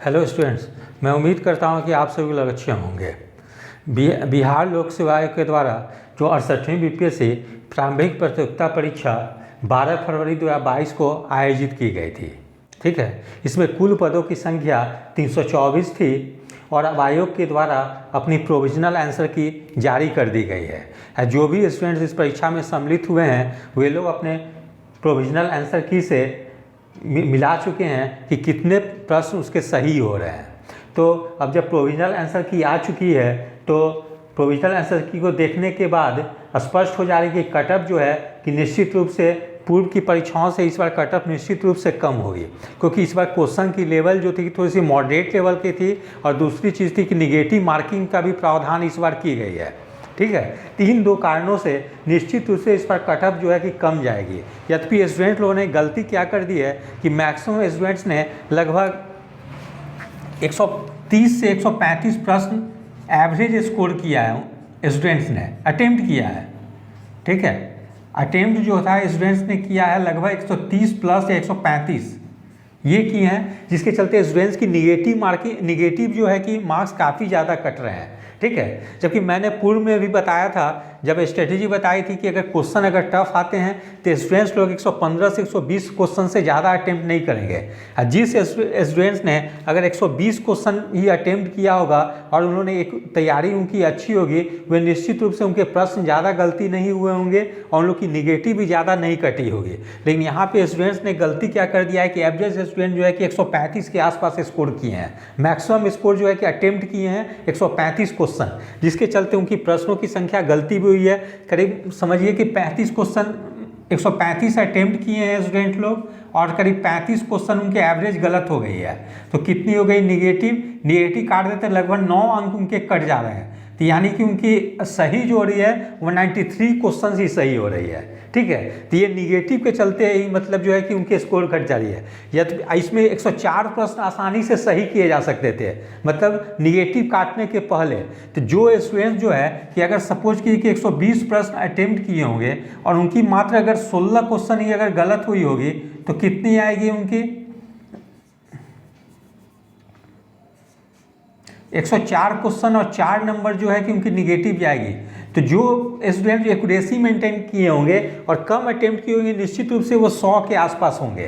Hello students, मैं उम्मीद करता हूं कि आप सभी लोग अच्छे होंगे। बिहार लोक सेवा आयोग के द्वारा जो 68वीं बीपीएससी प्रारंभिक प्रतियोगिता परीक्षा 12 फरवरी 2022 को आयोजित की गई थी। ठीक है, इसमें कुल पदों की संख्या 324 थी और अब आयोग के द्वारा अपनी प्रोविजनल आंसर की जारी कर दी गई है। जो भी स्टूडेंट्स इस परीक्षा में सम्मिलित हुए हैं वे लोग अपने प्रोविजनल आंसर की से मिला चुके हैं कि कितने प्रश्न उसके सही हो रहे हैं। तो अब जब प्रोविजनल आंसर की आ चुकी है तो प्रोविजनल आंसर की को देखने के बाद स्पष्ट हो जा रही है कि कटअप जो है कि निश्चित रूप से पूर्व की परीक्षाओं से इस बार कटअप निश्चित रूप से कम होगी, क्योंकि इस बार क्वेश्चन की लेवल जो थी थोड़ी सी मॉडरेट लेवल की थी और दूसरी चीज़ थी कि निगेटिव मार्किंग का भी प्रावधान इस बार की गई है। ठीक है, दो कारणों से निश्चित रूप से इस पर कटअप जो है कि कम जाएगी। यद्यपि स्टूडेंट लोगों ने गलती क्या कर दी है कि मैक्सिमम स्टूडेंट्स ने लगभग 130 से 135 प्रश्न एवरेज स्कोर किया है, स्टूडेंट्स ने अटेम्प्ट किया है। ठीक है, अटेम्प्ट जो था स्टूडेंट्स ने किया है लगभग 130 प्लस या 135 ये किए हैं, जिसके चलते स्टूडेंट्स की निगेटिव जो है कि मार्क्स काफ़ी ज़्यादा कट रहे हैं। ठीक है, जबकि मैंने पूर्व में भी बताया था, जब स्ट्रेटेजी बताई थी कि अगर क्वेश्चन अगर टफ आते हैं तो स्टूडेंट्स लोग 115 से 120 क्वेश्चन से ज़्यादा अटेम्प्ट नहीं करेंगे। जिस स्टूडेंट्स ने अगर 120 क्वेश्चन ही अटेम्प्ट किया होगा और उन्होंने एक तैयारी उनकी अच्छी होगी, वे निश्चित रूप से उनके प्रश्न ज़्यादा गलती नहीं हुए होंगे और उन लोग की निगेटिव भी ज़्यादा नहीं कटी होगी। लेकिन यहाँ पे स्टूडेंट्स ने गलती क्या कर दिया है कि एवरेज स्टूडेंट जो है कि 135 के आसपास स्कोर किए हैं, मैक्सिमम स्कोर जो है कि अटेम्प्ट किए हैं 135 क्वेश्चन, जिसके चलते उनकी प्रश्नों की संख्या गलती भी हुई है। करीब समझिए कि 35 क्वेश्चन 135 अटेम्प्ट किए हैं स्टूडेंट लोग और करीब 35 क्वेश्चन उनके एवरेज गलत हो गई है। तो कितनी हो गई निगेटिव काट देते लगभग 9 अंक उनके कट जा रहे हैं। तो यानी कि उनकी सही जो हो रही है वो 93 क्वेश्चन ही सही हो रही है। ठीक है, तो ये निगेटिव के चलते ही मतलब जो है कि उनके स्कोर घट जा रही है। या तो इसमें 104 प्रश्न आसानी से सही किए जा सकते थे, मतलब निगेटिव काटने के पहले। तो जो स्टूडेंट जो है कि अगर सपोज की कि 120 प्रश्न अटेम्प्ट किए होंगे और उनकी मात्र अगर 16 क्वेश्चन ही अगर गलत हुई होगी तो कितनी आएगी उनकी 104 क्वेश्चन और 4 नंबर जो है कि उनकी निगेटिव जाएगी। तो जो स्टूडेंट एक्यूरेसी मेंटेन किए होंगे और कम अटेम्प्ट किए होंगे निश्चित रूप से वो 100 के आसपास होंगे।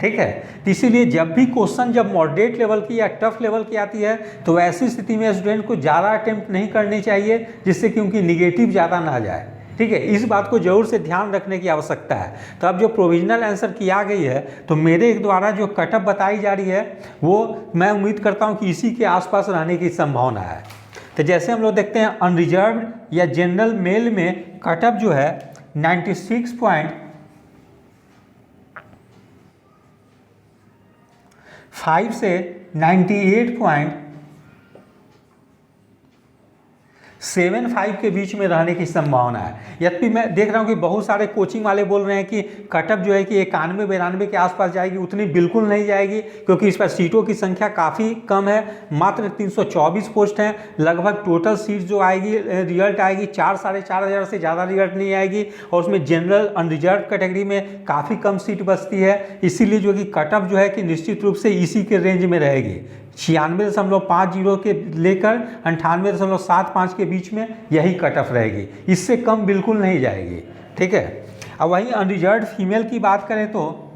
ठीक है, तो इसीलिए जब भी क्वेश्चन जब मॉडरेट लेवल की या टफ लेवल की आती है तो ऐसी स्थिति में स्टूडेंट को ज़्यादा अटेम्प्ट नहीं करनी चाहिए, जिससे कि उनकी निगेटिव ज़्यादा ना जाए। ठीक है, इस बात को जरूर से ध्यान रखने की आवश्यकता है। तो अब जो प्रोविजनल आंसर की आ गई है तो मेरे द्वारा जो कटअप बताई जा रही है वो मैं उम्मीद करता हूं कि इसी के आसपास रहने की संभावना है। तो जैसे हम लोग देखते हैं अनरिजर्व्ड या जनरल मेल में कटअप जो है 96.5 से 98.75 के बीच में रहने की संभावना है। यद्यपि मैं देख रहा हूं कि बहुत सारे कोचिंग वाले बोल रहे हैं कि कटअप जो है कि 91-92 के आसपास जाएगी, उतनी बिल्कुल नहीं जाएगी, क्योंकि इस पर सीटों की संख्या काफ़ी कम है। मात्र 324 पोस्ट हैं। लगभग टोटल सीट जो आएगी रिजल्ट आएगी 4-4,500 से ज़्यादा रिजल्ट नहीं आएगी और उसमें जनरल अनरिजर्व कैटेगरी में काफ़ी कम सीट बचती है। इसीलिए जो कि कटअप जो है कि निश्चित रूप से इसी के रेंज में रहेगी, 96.50 के लेकर 98.75 के बीच में यही कट ऑफ रहेगी, इससे कम बिल्कुल नहीं जाएगी। ठीक है, अब वहीं अनरिजर्व्ड फीमेल की बात करें तो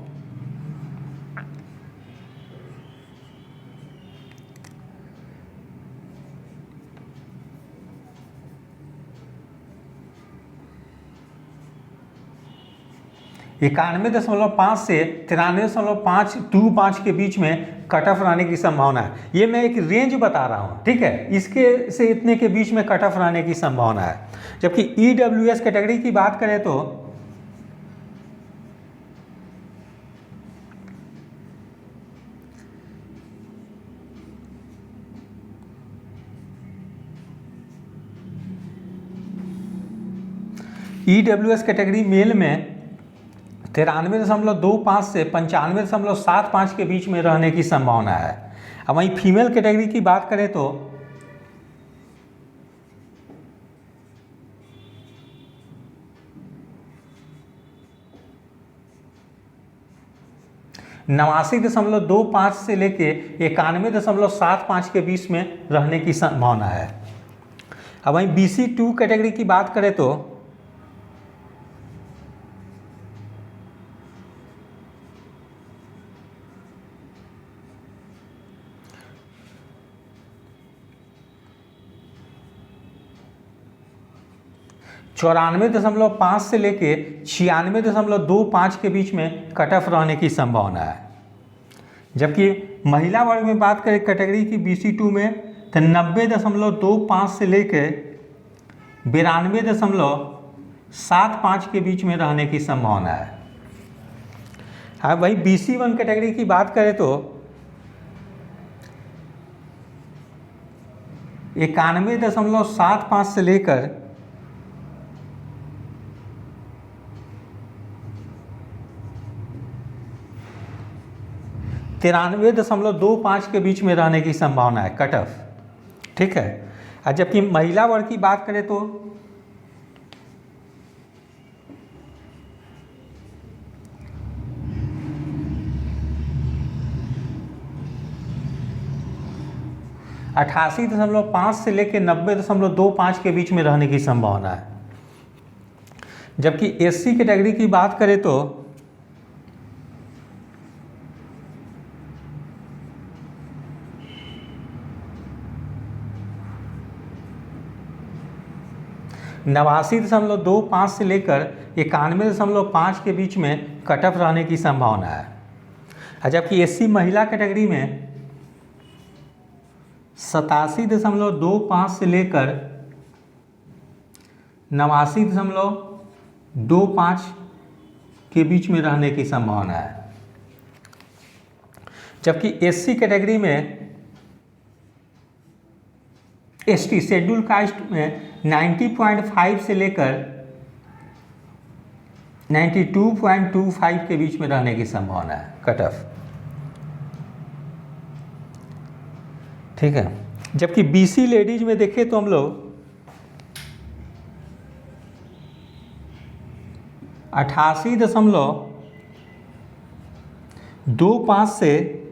,91.5 से 93.525 के बीच में कट ऑफ रहने की संभावना है। ये मैं एक रेंज बता रहा हूँ। ठीक है, इसके से इतने के बीच में कट ऑफ रहने की संभावना है। जबकि ईडब्ल्यूएस कैटेगरी की बात करें तो ईडब्ल्यूएस कैटेगरी मेल में 93.25 से 95.75 के बीच में रहने की संभावना है। अब वहीं फीमेल कैटेगरी की बात करें तो 89.25 से लेके 91.75 के बीच में रहने की संभावना है। अब वहीं BC2 कैटेगरी की बात करें तो 94.5 से लेके 96.25 के बीच में कट ऑफ रहने की संभावना है। जबकि महिला वर्ग में बात करें कैटेगरी की BC2 में तो 90.25 से लेकर 92.75 के बीच में रहने की संभावना है। हाँ, वही BC1 कैटेगरी की बात करें तो 91.75 से लेकर 93.25 के बीच में रहने की संभावना है कट ऑफ, ठीक है। और जबकि महिला वर्ग की बात करें तो 88.5 से लेकर 90.25 के बीच में रहने की संभावना है। जबकि SC कैटेगरी की बात करें तो 89.25 से लेकर 91.5 के बीच में कट ऑफ रहने की संभावना है। जबकि SC महिला कैटेगरी में 87.25 से लेकर 89.25 के बीच में रहने की संभावना है। जबकि SC कैटेगरी में ST शेड्यूल कास्ट में 90.5 से लेकर 92.25 के बीच में रहने की संभावना है कट ऑफ, ठीक है। जबकि BC लेडीज में देखें तो हम लोग 88.25 से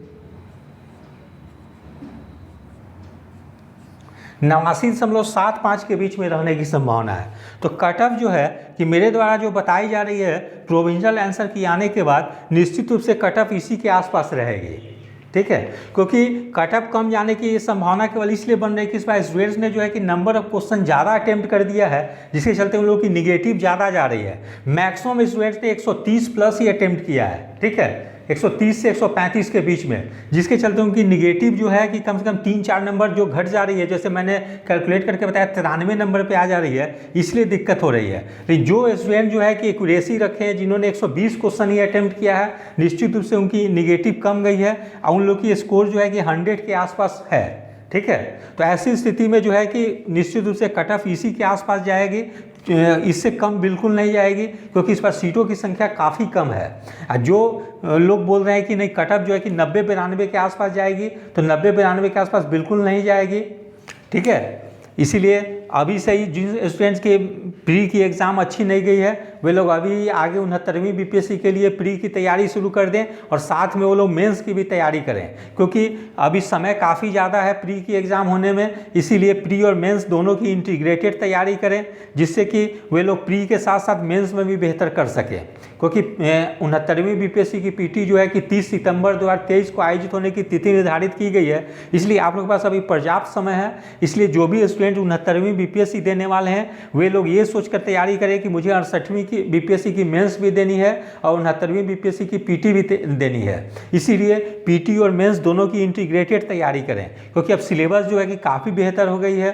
89.75 के बीच में रहने की संभावना है। तो कट ऑफ जो है कि मेरे द्वारा जो बताई जा रही है प्रोविंशियल आंसर की आने के बाद निश्चित रूप से कट ऑफ इसी के आसपास रहेगी, ठीक है। क्योंकि कट ऑफ कम जाने की संभावना केवल इसलिए बन रही है कि इस बार स्टूडेंट्स ने जो है कि नंबर ऑफ क्वेश्चन ज़्यादा अटेम्प्ट कर दिया है, जिसके चलते उन लोगों की निगेटिव ज़्यादा जा रही है। मैक्सिमम स्टूडेंट्स ने 130 प्लस ही अटेम्प्ट किया है, ठीक है, 130 से 135 के बीच में, जिसके चलते उनकी निगेटिव जो है कि कम से कम 3-4 नंबर जो घट जा रही है, जैसे मैंने कैलकुलेट करके बताया 93 नंबर पे आ जा रही है, इसलिए दिक्कत हो रही है। लेकिन जो स्टूडेंट जो है कि एक्यूरेसी रखे हैं, जिन्होंने 120 क्वेश्चन ही अटेम्प्ट किया है, निश्चित रूप से उनकी निगेटिव कम गई है और उन लोग की स्कोर जो है कि 100 के आसपास है, ठीक है। तो ऐसी स्थिति में जो है कि निश्चित रूप से कट ऑफ इसी के आसपास जाएगी, इससे कम बिल्कुल नहीं जाएगी, क्योंकि इस पर सीटों की संख्या काफ़ी कम है। जो लोग बोल रहे हैं कि नहीं कट ऑफ जो है कि 90-92 के आसपास जाएगी, तो 90-92 के आसपास बिल्कुल नहीं जाएगी, ठीक है। इसीलिए अभी से ही जिन स्टूडेंट्स के प्री की एग्ज़ाम अच्छी नहीं गई है, वे लोग अभी आगे 69वीं BPSC के लिए प्री की तैयारी शुरू कर दें और साथ में वो लोग मेंस की भी तैयारी करें, क्योंकि अभी समय काफ़ी ज़्यादा है प्री की एग्ज़ाम होने में। इसीलिए प्री और मेंस दोनों की इंटीग्रेटेड तैयारी करें, जिससे कि वे लोग प्री के साथ साथ मेंस में भी बेहतर कर सकें। क्योंकि 69वीं BPSC की PT जो है कि 30 सितंबर 2023 को आयोजित होने की तिथि निर्धारित की गई है, इसलिए आप लोगों के पास अभी पर्याप्त समय है। इसलिए जो भी स्टूडेंट 69वीं BPSC देने वाले हैं, वे लोग ये सोचकर तैयारी करें कि मुझे 68वीं की BPSC की मेंस भी देनी है और 69वीं BPSC की PT भी देनी है। इसीलिए PT और मेंस दोनों की इंटीग्रेटेड तैयारी करें, क्योंकि अब सिलेबस जो है कि काफ़ी बेहतर हो गई है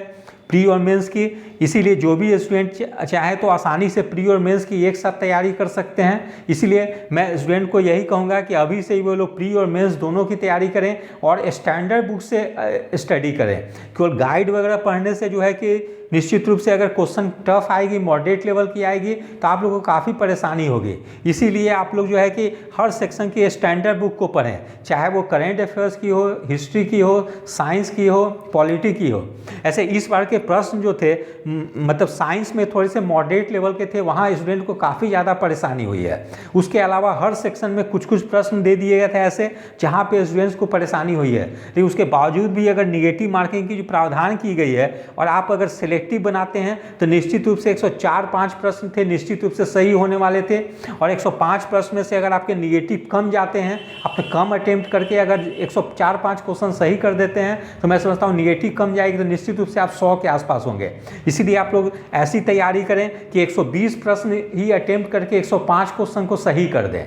प्री और मेंस की। इसीलिए जो भी स्टूडेंट चाहे तो आसानी से प्री और मेंस की एक साथ तैयारी कर सकते हैं। इसीलिए मैं स्टूडेंट को यही कहूँगा कि अभी से ही वो लोग प्री और मेंस दोनों की तैयारी करें और स्टैंडर्ड बुक से स्टडी करें। केवल गाइड वगैरह पढ़ने से जो है कि निश्चित रूप से अगर क्वेश्चन टफ आएगी, मॉडरेट लेवल की आएगी, तो आप लोगों को काफ़ी परेशानी होगी। इसीलिए आप लोग जो है कि हर सेक्शन की स्टैंडर्ड बुक को पढ़ें, चाहे वो करेंट अफेयर्स की हो, हिस्ट्री की हो, साइंस की हो, पॉलिटी की हो। ऐसे इस बार के प्रश्न जो थे मतलब साइंस में थोड़े से मॉडरेट लेवल के थे, वहाँ स्टूडेंट को काफ़ी ज़्यादा परेशानी हुई है। उसके अलावा हर सेक्शन में कुछ कुछ प्रश्न दे दिए गए थे ऐसे जहाँ पे स्टूडेंट्स को परेशानी हुई है। लेकिन उसके बावजूद भी अगर निगेटिव मार्किंग की जो प्रावधान की गई है और आप अगर सिलेक्टिव बनाते हैं तो निश्चित रूप से 104-5 प्रश्न थे निश्चित रूप से सही होने वाले थे। और 105 प्रश्न में से अगर आपके निगेटिव कम जाते हैं, आपने कम अटेम्प्ट करके अगर 104-5 क्वेश्चन सही कर देते हैं, तो मैं समझता हूँ निगेटिव कम जाएगी तो निश्चित रूप से आप 100 के आसपास होंगे। इसीलिए आप लोग ऐसी तैयारी करें कि 120 प्रश्न ही अटेम्प्ट करके 105 क्वेश्चन को सही कर दें,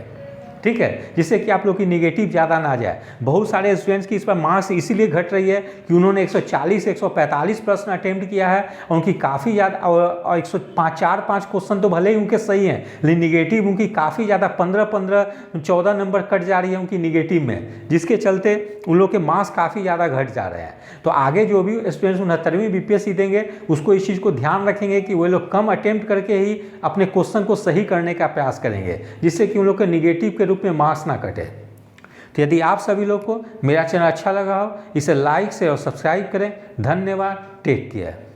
ठीक है, जिससे कि आप लोग की निगेटिव ज़्यादा ना जाए। बहुत सारे स्टूडेंट्स की इस पर मार्क्स इसीलिए घट रही है कि उन्होंने 140-145 प्रश्न अटेम्प्ट किया है और उनकी काफ़ी ज़्यादा और 104-5 क्वेश्चन तो भले ही उनके सही हैं, लेकिन निगेटिव उनकी काफ़ी ज़्यादा 15-14 नंबर कट जा रही है उनकी निगेटिव में, जिसके चलते उन लोग के मार्क्स काफ़ी ज़्यादा घट जा रहे हैं। तो आगे जो भी स्टूडेंट्स 69वीं बीपीएससी देंगे उसको इस चीज़ को ध्यान रखेंगे कि वो लोग कम अटेम्प्ट करके ही अपने क्वेश्चन को सही करने का प्रयास करेंगे, जिससे कि उन लोग के निगेटिव के रूप में मार्क्स ना कटे। तो यदि आप सभी लोग को मेरा चैनल अच्छा लगा हो, इसे लाइक से और सब्सक्राइब करें। धन्यवाद, टेक केयर।